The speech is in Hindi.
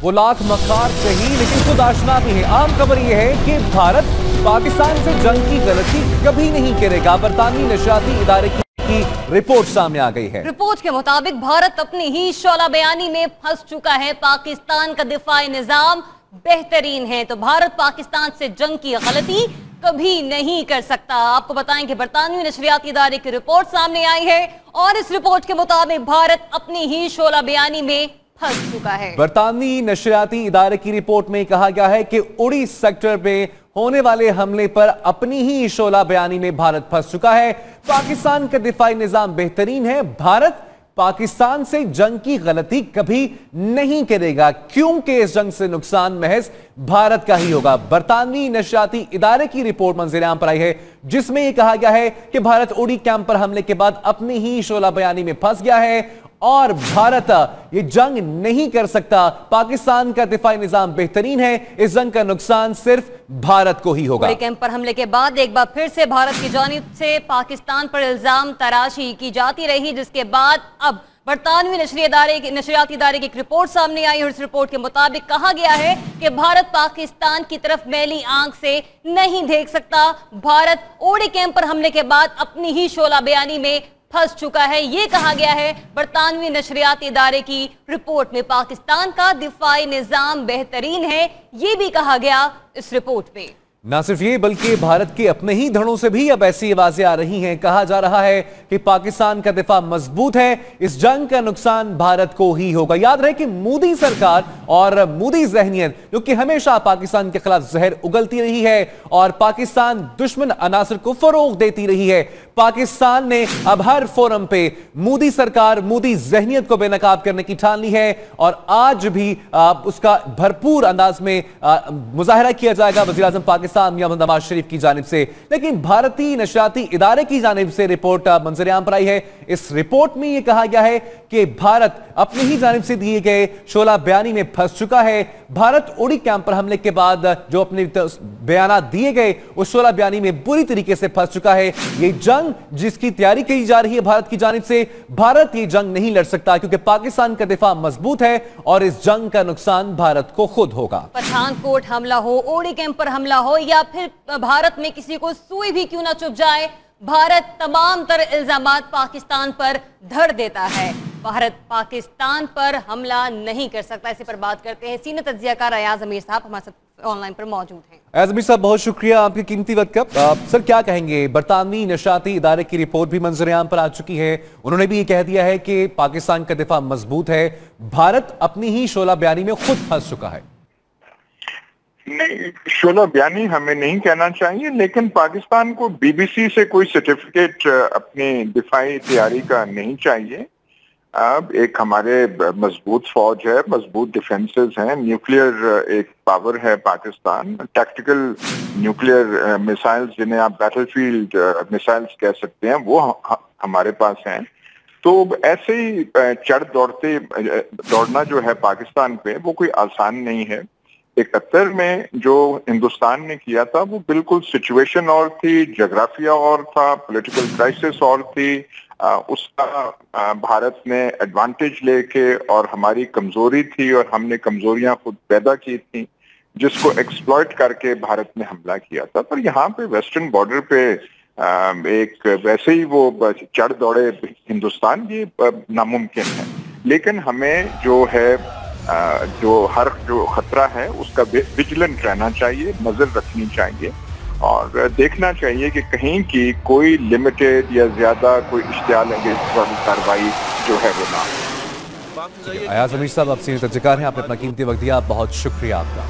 वो लाख मखार सही लेकिन खुद आशना भी है। आम खबर यह है कि भारत पाकिस्तान से जंग की गलती कभी नहीं करेगा। बरतानवी नशरियाती इदारे की रिपोर्ट सामने आ गई है। रिपोर्ट के मुताबिक भारत अपनी ही शोला बयानी में फंस चुका है। पाकिस्तान का दिफाई निजाम बेहतरीन है तो भारत पाकिस्तान से जंग की गलती कभी नहीं कर सकता। आपको बताएं कि बरतानवी नशरियाती इदारे की रिपोर्ट सामने आई है और इस रिपोर्ट के मुताबिक भारत अपनी ही शोला बयानी में फंस चुका है। बरतानवी नशरियाती इदारे की रिपोर्ट में कहा गया है कि उड़ी सेक्टर पे होने वाले हमले पर अपनी ही शोला बयानी में भारत फंस चुका है। पाकिस्तान का दिफाई निजाम बेहतरीन है। भारत पाकिस्तान से जंग की गलती कभी नहीं करेगा क्योंकि इस जंग से नुकसान महज भारत का ही होगा। बरतानवी नशरियाती इदारे की रिपोर्ट मंजर-ए-आम पर आई है जिसमें यह कहा गया है कि भारत उड़ी कैंप पर हमले के बाद अपनी ही शोला बयानी में फंस गया है और भारत ये जंग नहीं कर सकता। पाकिस्तान का दिफाई निजाम बेहतरीन है। इस जंग का नुकसान सिर्फ भारत को ही होगा। उड़ी कैंप पर हमले के बाद एक बार फिर से भारत की जानिब से पाकिस्तान पर इल्जाम तराशी की जाती रही, जिसके बाद अब बरतानवी नशरियाती इदारे की एक रिपोर्ट सामने आई और इस रिपोर्ट के मुताबिक कहा गया है कि भारत पाकिस्तान की तरफ मैली आंख से नहीं देख सकता। भारत उड़ी कैंप पर हमले के बाद अपनी ही शोला बयानी में फंस चुका है। यह कहा गया है बरतानवी नशरियाती इदारे की रिपोर्ट में। पाकिस्तान का दिफाई निजाम बेहतरीन है यह भी कहा गया इस रिपोर्ट में। ना सिर्फ ये बल्कि भारत के अपने ही धड़ों से भी अब ऐसी आवाजें आ रही हैं। कहा जा रहा है कि पाकिस्तान का दिफा मजबूत है, इस जंग का नुकसान भारत को ही होगा। याद रहे कि मोदी सरकार और मोदी जहनियत जो कि हमेशा पाकिस्तान के खिलाफ जहर उगलती रही है और पाकिस्तान दुश्मन अनासर को फरोग देती रही है। पाकिस्तान ने अब हर फोरम पे मोदी सरकार, मोदी जहनियत को बेनकाब करने की ठान ली है और आज भी उसका भरपूर अंदाज में मुजाहरा किया जाएगा वज़ीर आज़म पाकिस्तान मोहम्मद नवाज शरीफ की जानिब से। लेकिन भारतीय नशरियाती इदारे की जानिब से रिपोर्ट मंजर-ए-आम पर आई है। इस रिपोर्ट में यह कहा गया है कि भारत अपनी ही जानिब से दिए गए शोला बयानी में फंस चुका है। भारत उड़ी कैंप पर हमले के बाद जो अपने बयान दिए गए उस शोला बयानी में बुरी तरीके से फंस चुका है। ये जंग जिसकी तैयारी की जा रही है भारत की जानिब से, भारत ये जंग नहीं लड़ सकता क्योंकि पाकिस्तान का दिफा मजबूत है और इस जंग का नुकसान भारत को खुद होगा। पठानकोट हमला हो, उड़ी कैंप पर हमला हो या फिर भारत में किसी को सुई भी क्यों ना चुभ जाए, भारत तमाम तरह इल्जामात पाकिस्तान पर धर देता है। भारत पाकिस्तान पर हमला नहीं कर सकता। इसी पर बात करते हैं। सीनियर तज्जियाकार अयाज अमीर साहब हमारे साथ ऑनलाइन पर मौजूद हैं। अयाज अमीर साहब बहुत शुक्रिया आपके कीमती वक्त का। सर क्या कहेंगे, बरतानवी नशरियाती इदारे की रिपोर्ट भी मंजर-ए-आम पर आ चुकी है। उन्होंने भी ये कह दिया है कि पाकिस्तान का दिफा मजबूत है, भारत अपनी ही शोला बयानी में खुद फंस चुका है। नहीं, शोला बयानी हमें नहीं कहना चाहिए, लेकिन पाकिस्तान को बीबीसी से कोई सर्टिफिकेट अपनी दिफाई तैयारी का नहीं चाहिए। अब एक हमारे मजबूत फौज है, मजबूत डिफेंसेस हैं, न्यूक्लियर एक पावर है पाकिस्तान, टैक्टिकल न्यूक्लियर मिसाइल्स जिन्हें आप बैटलफील्ड मिसाइल्स कह सकते हैं वो हमारे पास हैं। तो ऐसे ही दौड़ना जो है पाकिस्तान पे वो कोई आसान नहीं है। 71 में जो हिंदुस्तान ने किया था वो बिल्कुल सिचुएशन और थी, जोग्राफिया और था, पॉलिटिकल क्राइसिस और थी। उसका भारत ने एडवांटेज लेके और हमारी कमजोरी थी और हमने कमजोरियां खुद पैदा की थी जिसको एक्सप्लॉइट करके भारत ने हमला किया था। पर यहाँ पे वेस्टर्न बॉर्डर पे एक वैसे ही वो चढ़ दौड़े हिंदुस्तान ये नामुमकिन है। लेकिन हमें जो है जो खतरा है उसका विजिलेंट रहना चाहिए, नजर रखनी चाहिए और देखना चाहिए कि कहीं की कोई लिमिटेड या ज्यादा कोई इश्तियाल अंगेज कार्रवाई जो है वो ना हो। अयाज अमीर साहब आप सीनियर तज्जियाकार हैं, आपने अपना कीमती वक्त दिया, बहुत शुक्रिया आपका।